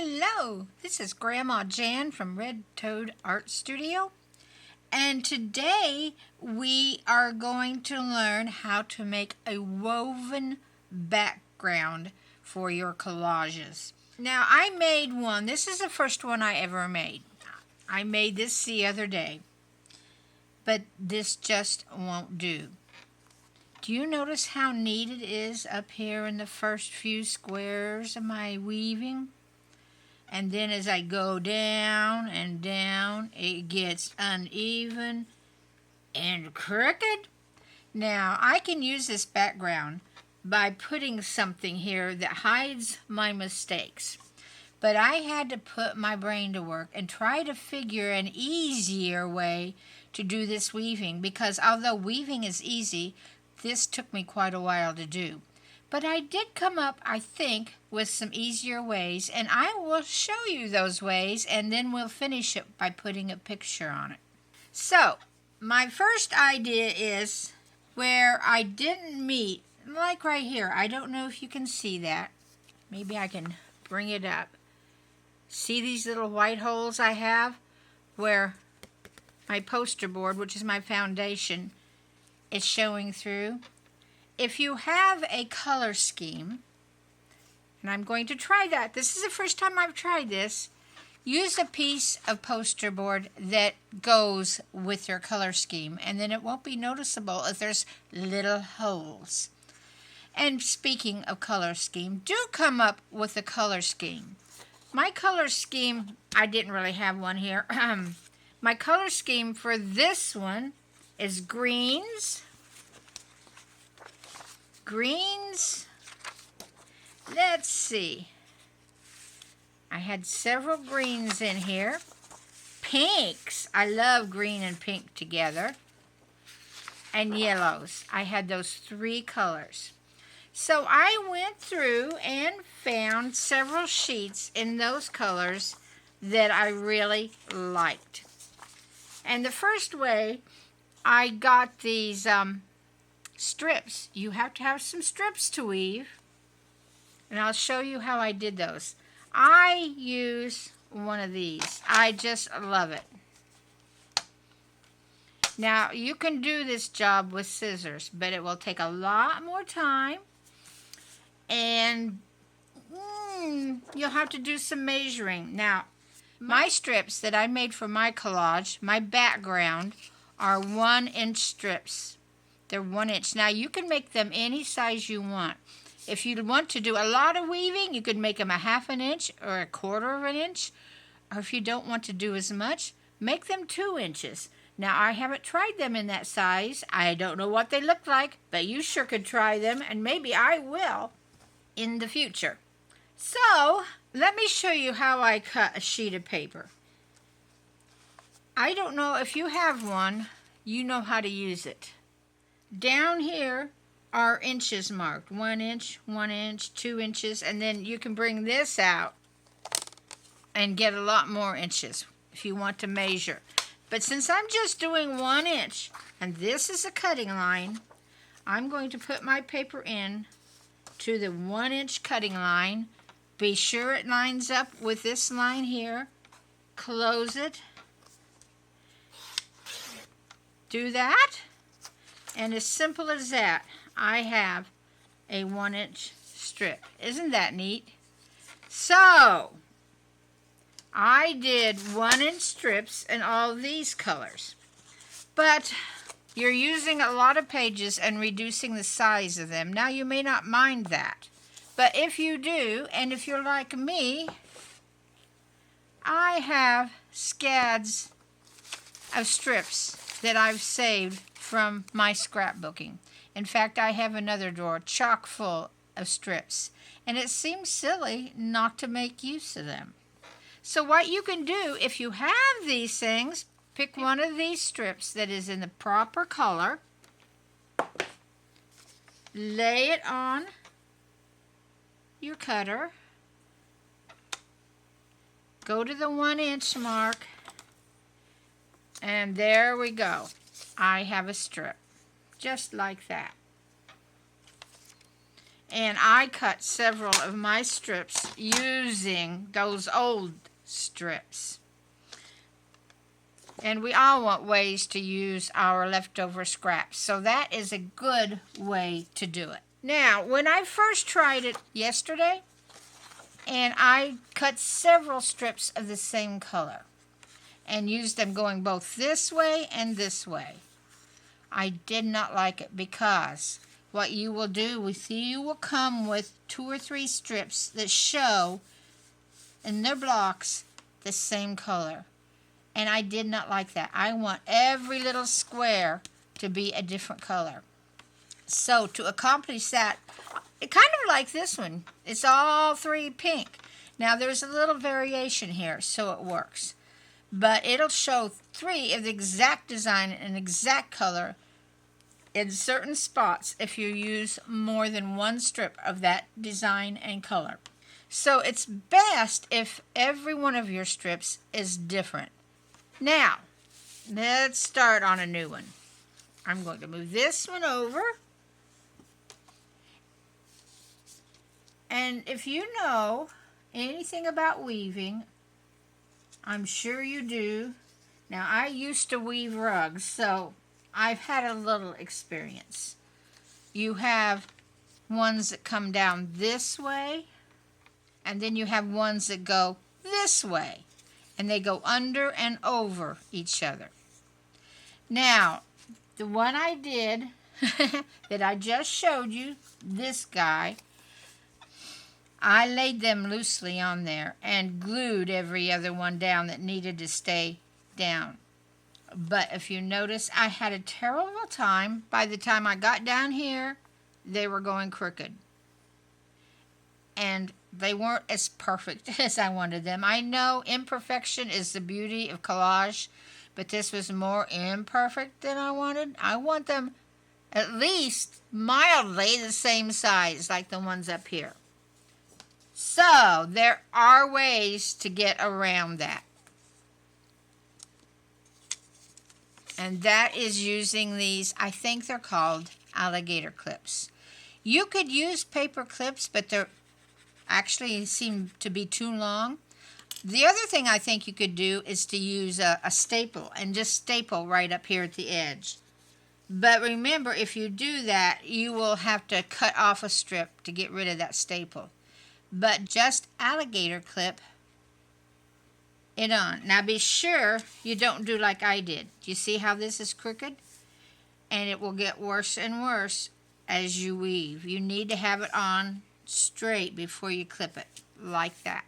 Hello, this is Grandma Jan from Red Toad Art Studio, and today we are going to learn how to make a woven background for your collages. Now, I made one. This is the first one I ever made. I made this the other day, but this just won't do. Do you notice how neat it is up here in the first few squares of my weaving? And then as I go down and down, it gets uneven and crooked. Now, I can use this background by putting something here that hides my mistakes. But I had to put my brain to work and try to figure an easier way to do this weaving, because although weaving is easy, this took me quite a while to do. But I did come up, I think, with some easier ways, and I will show you those ways, and then we'll finish it by putting a picture on it. So, my first idea is where I didn't meet, like right here. I don't know if you can see that. Maybe I can bring it up. See these little white holes I have where my poster board, which is my foundation, is showing through? If you have a color scheme, and I'm going to try that. This is the first time I've tried this. Use a piece of poster board that goes with your color scheme, and then it won't be noticeable if there's little holes. And speaking of color scheme, do come up with a color scheme. My color scheme, I didn't really have one here. My color scheme for this one is greens. Let's see. I had several greens in here. Pinks. I love green and pink together. And yellows. I had those three colors. So I went through and found several sheets in those colors that I really liked. And the first way, I got these strips. You have to have some strips to weave, and I'll show you how I did those. I use one of these. I just love it. Now, you can do this job with scissors, but it will take a lot more time, and you'll have to do some measuring. Now, my strips that I made for my collage, my background, are 1-inch strips. They're 1 inch. Now, you can make them any size you want. If you want to do a lot of weaving, you could make them 1/2 inch or 1/4 inch. Or if you don't want to do as much, make them 2 inches. Now, I haven't tried them in that size. I don't know what they look like, but you sure could try them, and maybe I will in the future. So, let me show you how I cut a sheet of paper. I don't know if you have one, you know how to use it. Down here are inches marked. 1 inch, 1 inch, 2 inches, and then you can bring this out and get a lot more inches if you want to measure. But since I'm just doing 1 inch, and this is a cutting line, I'm going to put my paper in to the 1 inch cutting line. Be sure it lines up with this line here. Close it. Do that. And as simple as that, I have a 1 inch strip. Isn't that neat? So, I did 1 inch strips in all these colors. But you're using a lot of pages and reducing the size of them. Now, you may not mind that. But if you do, and if you're like me, I have scads of strips that I've saved from my scrapbooking. In fact, I have another drawer chock full of strips, and it seems silly not to make use of them. So what you can do, if you have these things, pick one of these strips that is in the proper color, lay it on your cutter, go to the 1 inch mark, and there we go. I have a strip, just like that. And I cut several of my strips using those old strips. And we all want ways to use our leftover scraps, so that is a good way to do it. Now, when I first tried it yesterday, and I cut several strips of the same color and used them going both this way and this way, I did not like it, because what you will do with you will come with 2 or 3 strips that show in their blocks the same color. And I did not like that. I want every little square to be a different color. So to accomplish that, it kind of like this one. It's all 3 pink. Now there's a little variation here, so it works. But it'll show 3 of the exact design and exact color in certain spots if you use more than 1 strip of that design and color. So it's best if every one of your strips is different. Now, let's start on a new one. I'm going to move this one over. And if you know anything about weaving, I'm sure you do. Now, I used to weave rugs, so I've had a little experience. You have ones that come down this way, and then you have ones that go this way, and they go under and over each other. Now, the one I did that I just showed you, this guy, I laid them loosely on there and glued every other one down that needed to stay down. But if you notice, I had a terrible time. By the time I got down here, they were going crooked. And they weren't as perfect as I wanted them. I know imperfection is the beauty of collage, but this was more imperfect than I wanted. I want them at least mildly the same size like the ones up here. So there are ways to get around that. And that is using these, I think they're called alligator clips. You could use paper clips, but they're actually seem to be too long. The other thing I think you could do is to use a staple and just staple right up here at the edge. But remember, if you do that, you will have to cut off a strip to get rid of that staple. But just alligator clip it on. Now be sure you don't do like I did. Do you see how this is crooked? And it will get worse and worse as you weave. You need to have it on straight before you clip it, like that.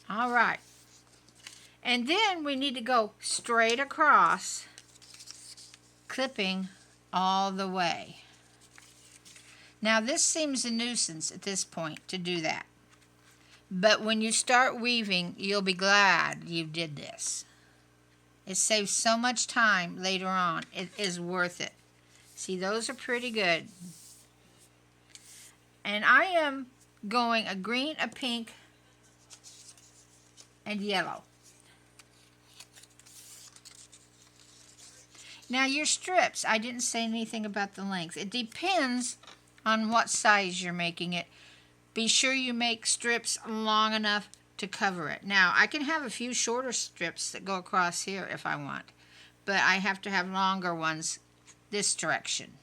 All right. And then we need to go straight across, clipping all the way. Now this seems a nuisance at this point to do that. But when you start weaving, you'll be glad you did this. It saves so much time later on. It is worth it. See, those are pretty good. And I am going a green, a pink, and yellow. Now your strips, I didn't say anything about the length. It depends on what size you're making it. Be sure you make strips long enough to cover it. Now, I can have a few shorter strips that go across here if I want, but I have to have longer ones this direction.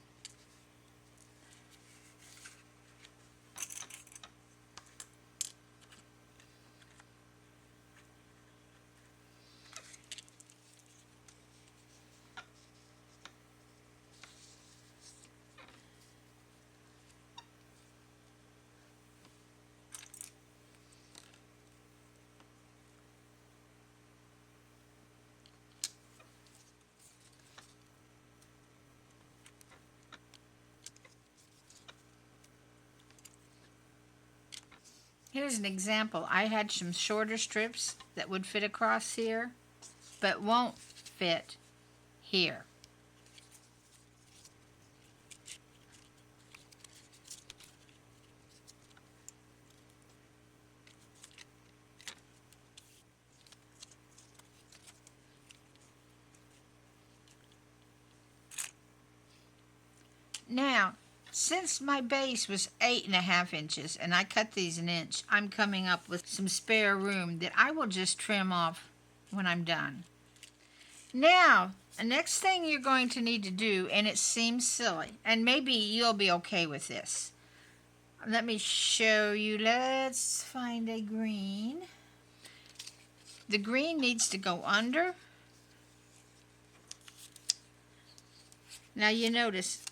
Here's an example. I had some shorter strips that would fit across here, but won't fit here. Now, since my base was 8.5 inches and I cut these an inch, I'm coming up with some spare room that I will just trim off when I'm done. Now, the next thing you're going to need to do, and it seems silly, and maybe you'll be okay with this. Let me show you. Let's find a green. The green needs to go under. Now you notice,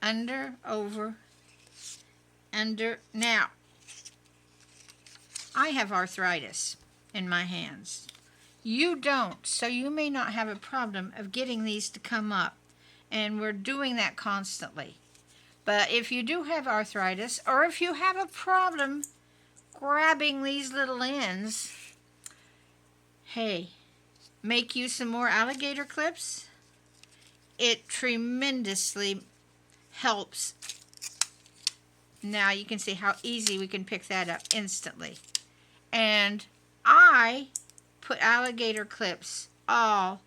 under, over, under. Now, I have arthritis in my hands. You don't, so you may not have a problem of getting these to come up, and we're doing that constantly. But if you do have arthritis, or if you have a problem grabbing these little ends, hey, make you some more alligator clips. It tremendously helps. Now you can see how easy we can pick that up instantly. And I put alligator clips all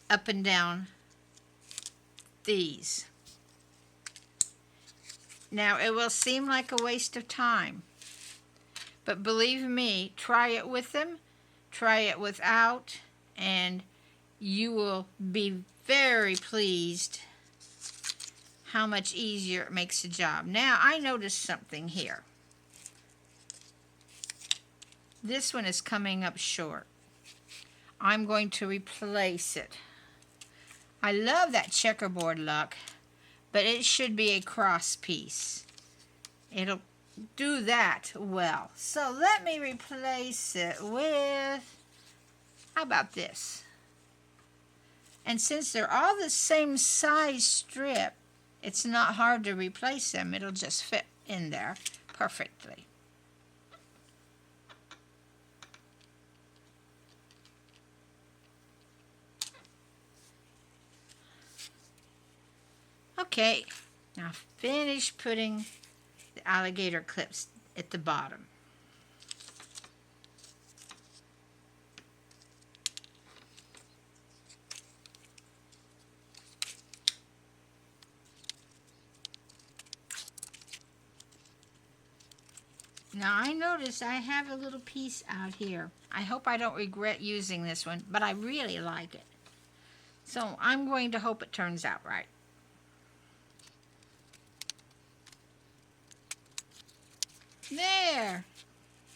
up and down these. Now it will seem like a waste of time, but believe me, try it with them, try it without, and you will be very pleased how much easier it makes the job. Now I noticed something here. This one is coming up short. I'm going to replace it. I love that checkerboard look, but it should be a cross piece. It'll do that well. So let me replace it with, how about this? And since they're all the same size strip, it's not hard to replace them. It'll just fit in there perfectly. Okay, now finish putting the alligator clips at the bottom. Now I notice I have a little piece out here. I hope I don't regret using this one, but I really like it. So I'm going to hope it turns out right. There!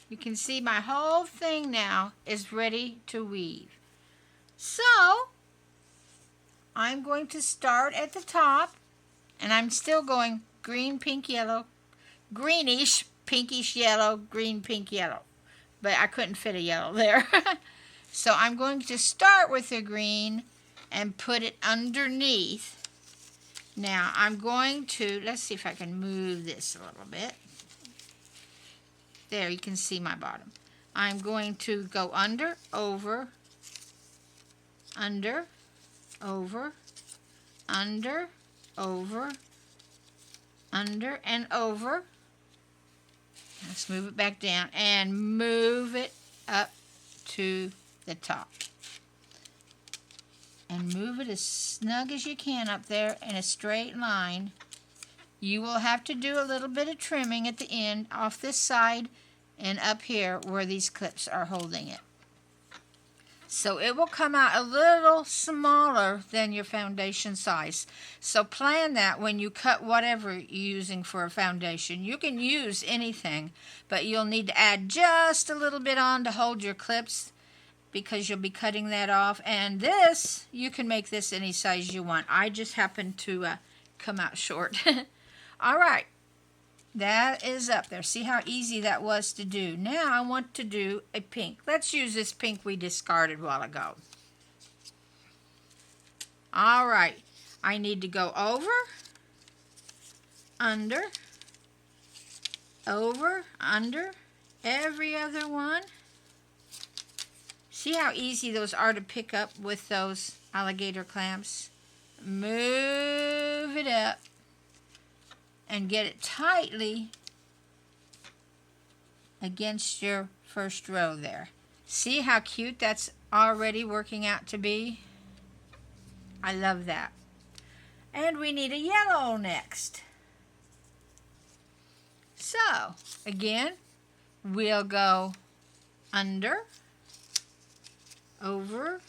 You can see my whole thing now is ready to weave. So, I'm going to start at the top, and I'm still going green, pink, yellow, greenish, pinkish yellow, green, pink, yellow. But I couldn't fit a yellow there. So I'm going to start with the green and put it underneath. Now I'm going to, let's see if I can move this a little bit. There, you can see my bottom. I'm going to go under, over, under, over, under, over, under, and over. Let's move it back down and move it up to the top. And move it as snug as you can up there in a straight line. You will have to do a little bit of trimming at the end off this side and up here where these clips are holding it. So it will come out a little smaller than your foundation size. So plan that when you cut whatever you're using for a foundation. You can use anything, but you'll need to add just a little bit on to hold your clips because you'll be cutting that off. And this, you can make this any size you want. I just happen to come out short. All right. That is up there. See how easy that was to do. Now I want to do a pink. Let's use this pink we discarded a while ago. All right. I need to go over, under, over, under, every other one. See how easy those are to pick up with those alligator clamps? Move it up and get it tightly against your first row there. See how cute that's already working out to be? I love that. And we need a yellow next. So, again, we'll go under, over,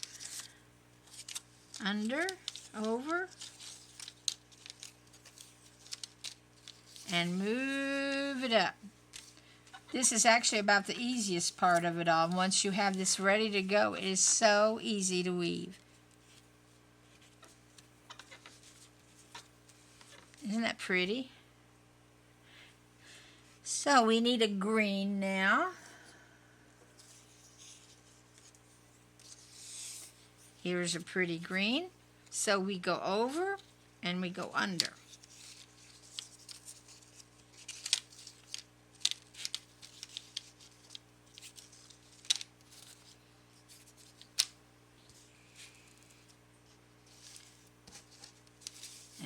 under, over, and move it up. This is actually about the easiest part of it all. Once you have this ready to go, it is so easy to weave. Isn't that pretty? So we need a green now. Here's a pretty green. So we go over and we go under.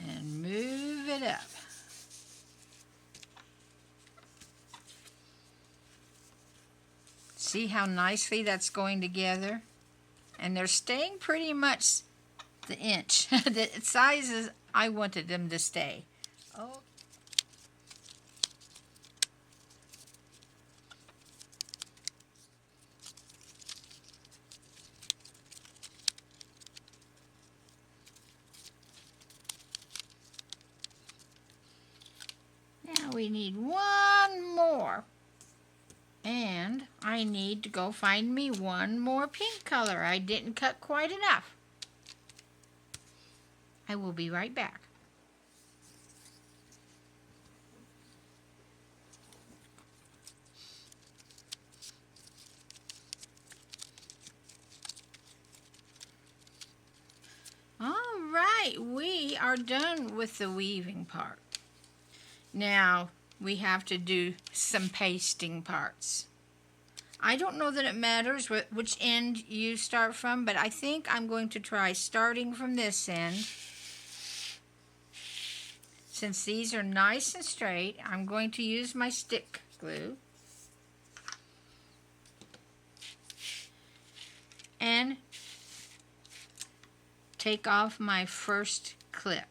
And move it up. See how nicely that's going together? And they're staying pretty much the inch, the sizes I wanted them to stay. Oh. Now we need one more. And I need to go find me one more pink color. I didn't cut quite enough. I will be right back. All right, we are done with the weaving part. Now we have to do some pasting parts. I don't know that it matters which end you start from, but I think I'm going to try starting from this end. Since these are nice and straight, I'm going to use my stick glue and take off my first clip.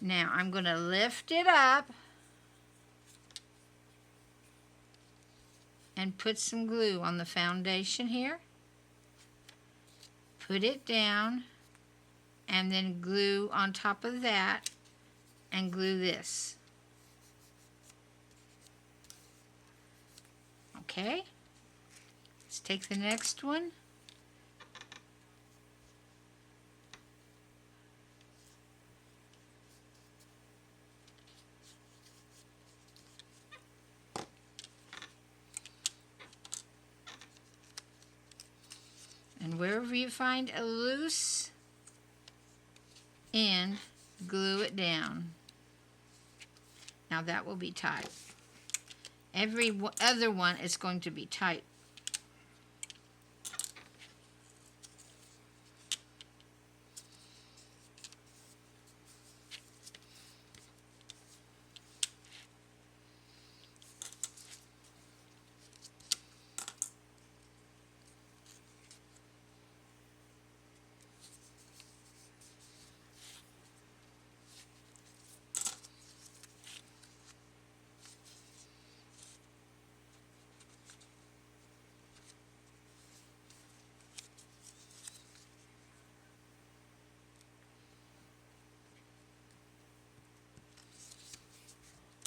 Now I'm going to lift it up and put some glue on the foundation here. Put it down and then glue on top of that and glue this. Okay, let's take the next one. And wherever you find a loose end, glue it down. Now that will be tight. Every other one is going to be tight.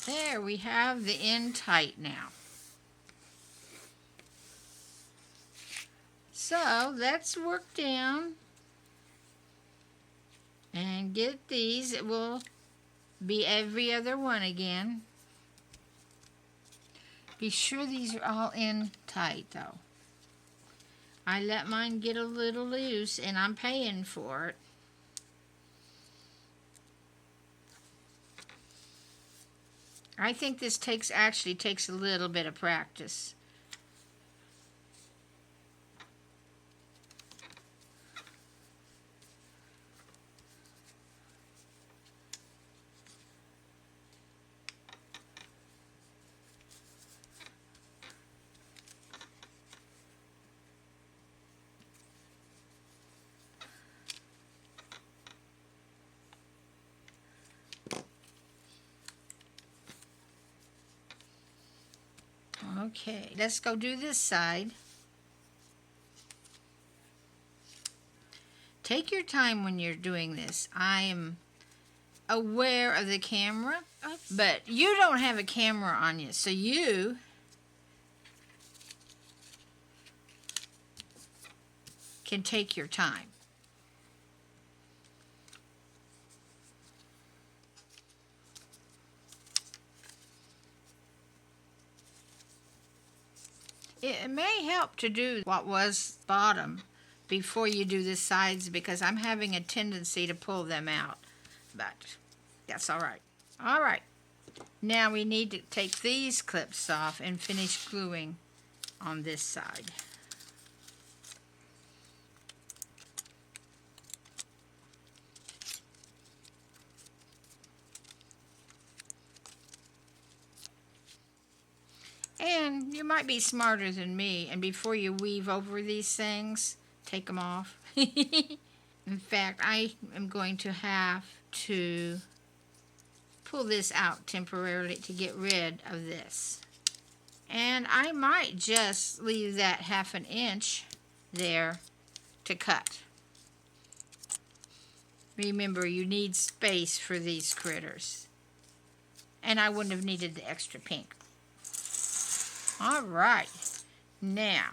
There, we have the end tight now. So let's work down and get these. It will be every other one again. Be sure these are all in tight though. I let mine get a little loose and I'm paying for it. I think this actually takes a little bit of practice. Okay, let's go do this side. Take your time when you're doing this. I am aware of the camera, but you don't have a camera on you, so you can take your time. It may help to do what was bottom before you do the sides, because I'm having a tendency to pull them out, but that's all right. All right, now we need to take these clips off and finish gluing on this side. And you might be smarter than me, and before you weave over these things, take them off. In fact, I am going to have to pull this out temporarily to get rid of this. And I might just leave that 1/2 inch there to cut. Remember, you need space for these critters. And I wouldn't have needed the extra pink. All right, now,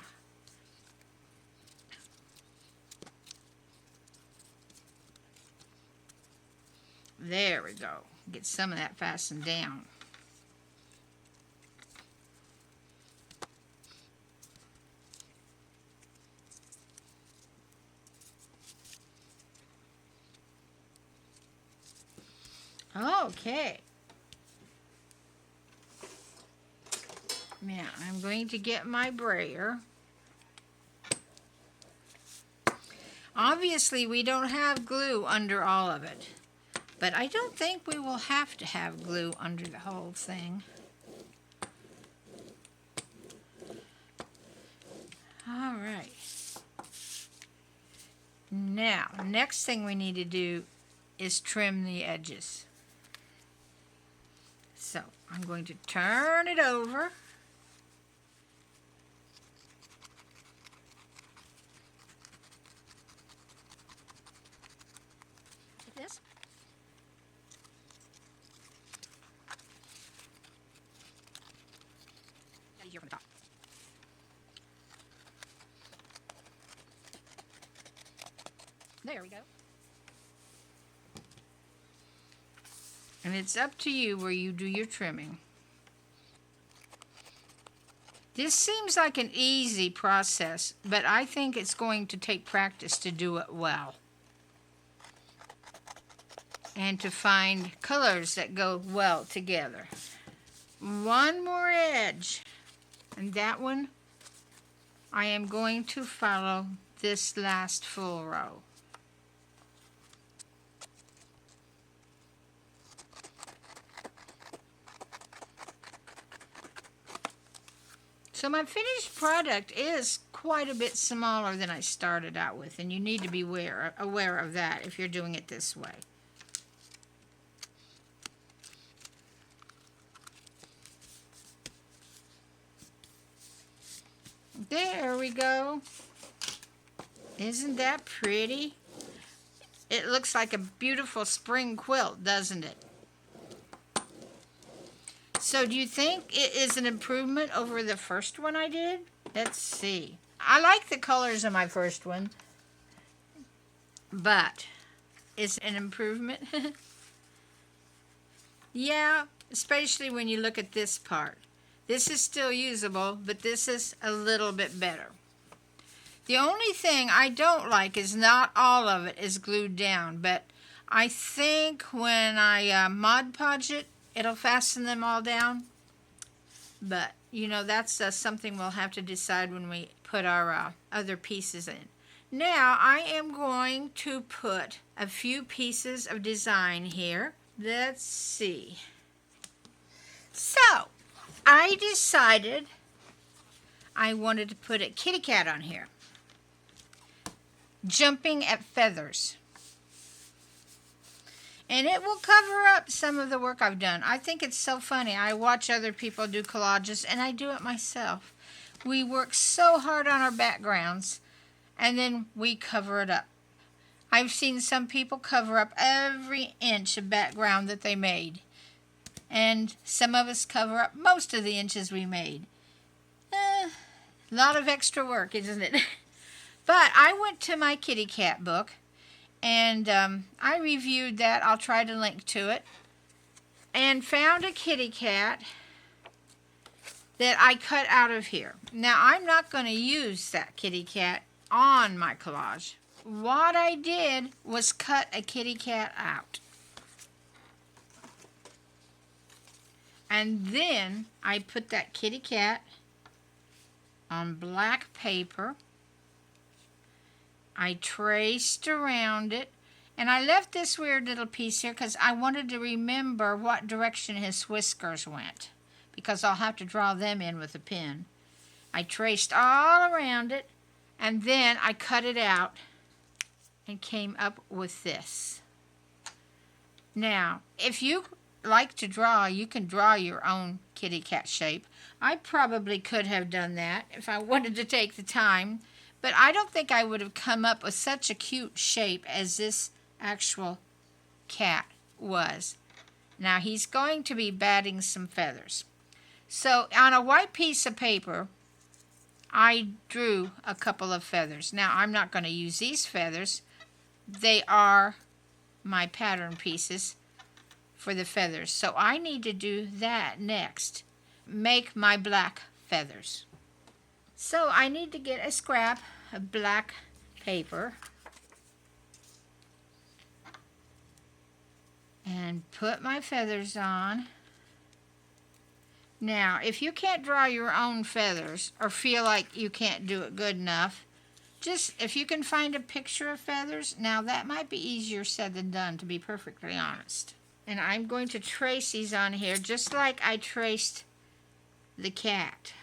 there we go. Get some of that fastened down. Okay. Now, I'm going to get my brayer. Obviously, we don't have glue under all of it, but I don't think we will have to have glue under the whole thing. All right. Now, next thing we need to do is trim the edges. So, I'm going to turn it over. This. Here from the top. There we go. And it's up to you where you do your trimming. This seems like an easy process, but I think it's going to take practice to do it well. And to find colors that go well together. One more edge. And that one, I am going to follow this last full row. So my finished product is quite a bit smaller than I started out with, and you need to be aware of that if you're doing it this way. There we go. Isn't that pretty? It looks like a beautiful spring quilt, doesn't it? So do you think it is an improvement over the first one I did? Let's see. I like the colors of my first one, but it's an improvement. Yeah, especially when you look at this part. This is still usable, but this is a little bit better. The only thing I don't like is not all of it is glued down, but I think when I Mod Podge it, it'll fasten them all down. But, you know, that's something we'll have to decide when we put our other pieces in. Now, I am going to put a few pieces of design here. Let's see. So, I decided I wanted to put a kitty cat on here, jumping at feathers. And it will cover up some of the work I've done. I think it's so funny. I watch other people do collages, and I do it myself. We work so hard on our backgrounds, and then we cover it up. I've seen some people cover up every inch of background that they made. And some of us cover up most of the inches we made. A lot of extra work, isn't it? But I went to my kitty cat book, and I reviewed that. I'll try to link to it. And found a kitty cat that I cut out of here. Now, I'm not going to use that kitty cat on my collage. What I did was cut a kitty cat out. And then I put that kitty cat on black paper. I traced around it, and I left this weird little piece here because I wanted to remember what direction his whiskers went, because I'll have to draw them in with a pen. I traced all around it, and then I cut it out and came up with this. Now, if you like to draw, you can draw your own kitty cat shape. I probably could have done that if I wanted to take the time, but I don't think I would have come up with such a cute shape as this actual cat was. Now he's going to be batting some feathers. So on a white piece of paper, I drew a couple of feathers. Now I'm not going to use these feathers. They are my pattern pieces for the feathers. So I need to do that next. Make my black feathers. So I need to get a scrap of black paper and put my feathers on. Now, if you can't draw your own feathers or feel like you can't do it good enough, just if you can find a picture of feathers, now that might be easier said than done, to be perfectly honest. And I'm going to trace these on here just like I traced the cat.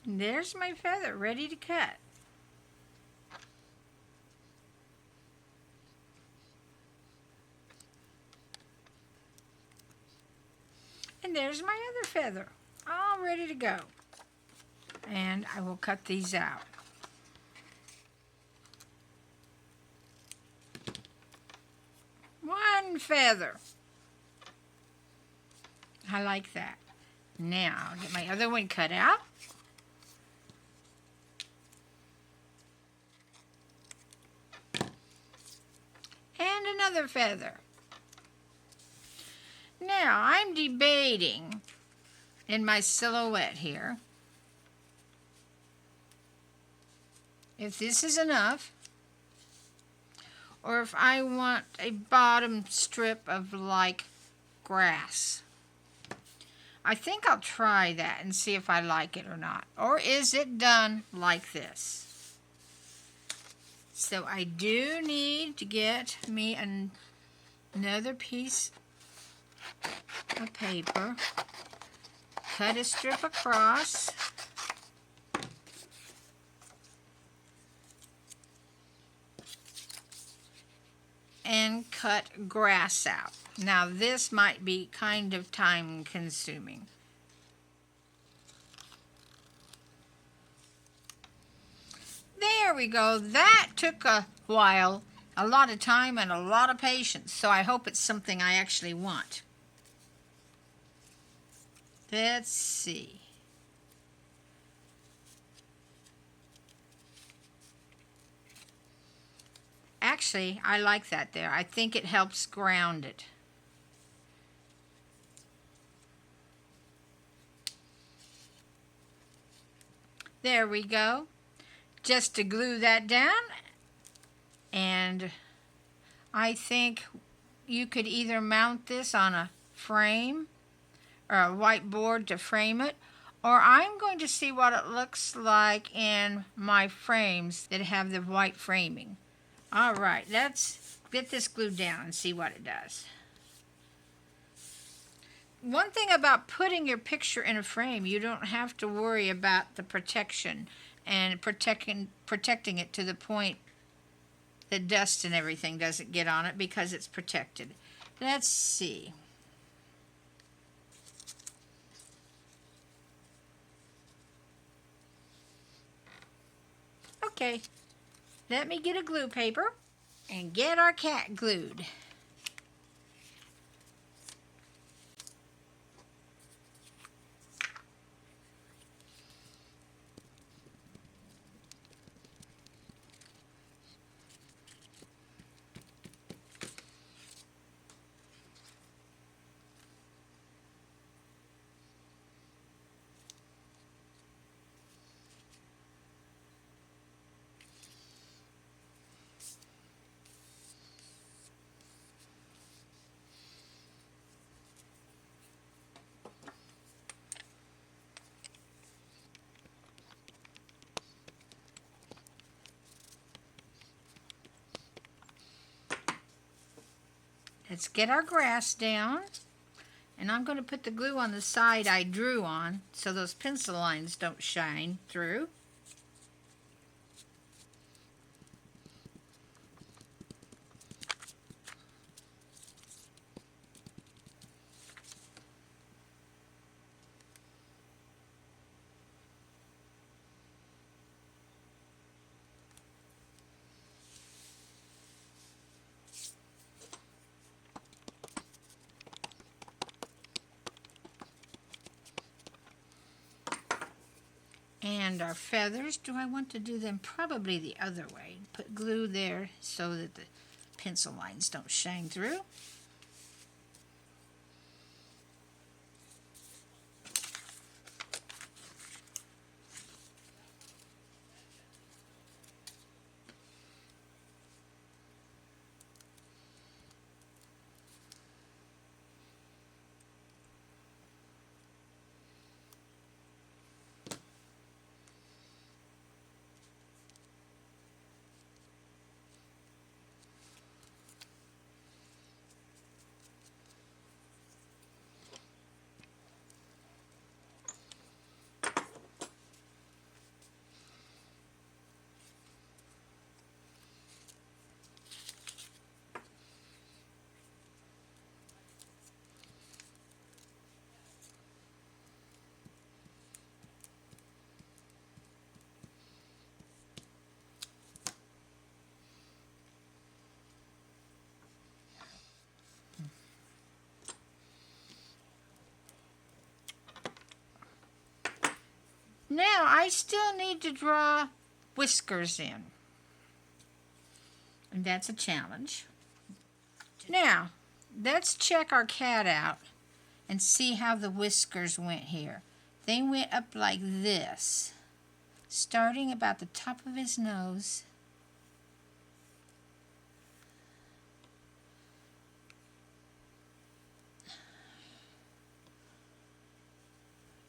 And there's my feather ready to cut. And there's my other feather, all ready to go. And I will cut these out. One feather. I like that. Now, I'll get my other one cut out. And another feather. Now, I'm debating in my silhouette here if this is enough or if I want a bottom strip of like grass. I think I'll try that and see if I like it or not. Or is it done like this? So I do need to get me another piece of paper, cut a strip across, and cut grass out. Now this might be kind of time consuming. There we go. That took a while, a lot of time and a lot of patience, so I hope it's something I actually want. Let's see. Actually, I like that there. I think it helps ground it. There we go. Just to glue that down, and I think you could either mount this on a frame or a whiteboard to frame it, or I'm going to see what it looks like in my frames that have the white framing. All right, let's get this glued down and see what it does. One thing about putting your picture in a frame, you don't have to worry about the protection and protecting it to the point that dust and everything doesn't get on it because it's protected. Let's see. Okay, let me get a glue paper and get our cat glued. Let's get our grass down. And I'm going to put the glue on the side I drew on so those pencil lines don't shine through. And our feathers, do I want to do them probably the other way? Put glue there so that the pencil lines don't shine through. Now I still need to draw whiskers in. And that's a challenge. Now, let's check our cat out and see how the whiskers went here. They went up like this, starting about the top of his nose.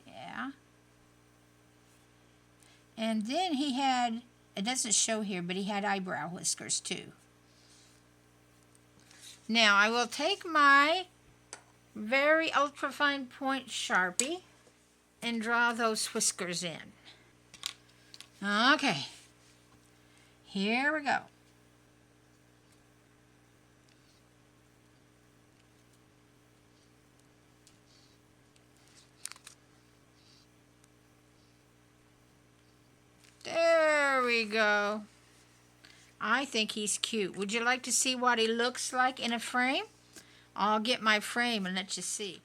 Yeah. And then he had, it doesn't show here, but he had eyebrow whiskers too. Now I will take my very ultrafine point Sharpie and draw those whiskers in. Okay, here we go. There we go. I think he's cute. Would you like to see what he looks like in a frame? I'll get my frame and let you see.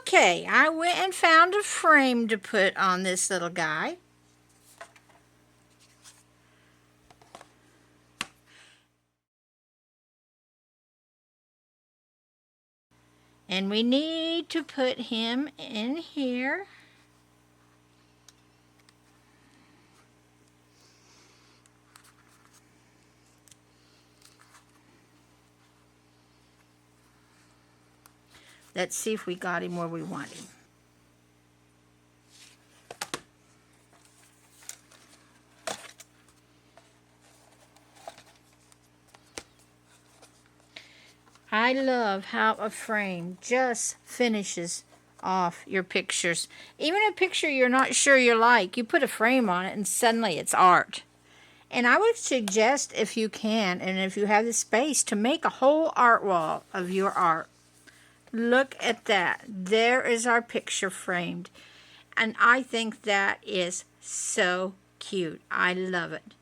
Okay, I went and found a frame to put on this little guy. And we need to put him in here. Let's see if we got him where we want him. I love how a frame just finishes off your pictures. Even a picture you're not sure you like, you put a frame on it and suddenly it's art. And I would suggest, if you can, and if you have the space, to make a whole art wall of your art. Look at that. There is our picture framed. And I think that is so cute. I love it.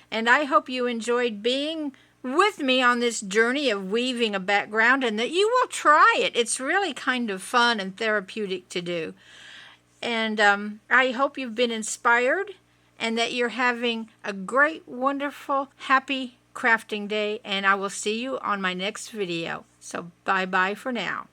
And I hope you enjoyed being with me on this journey of weaving a background, and that you will try it. It's really kind of fun and therapeutic to do. And I hope you've been inspired and that you're having a great, wonderful, happy crafting day. And I will see you on my next video. So bye-bye for now.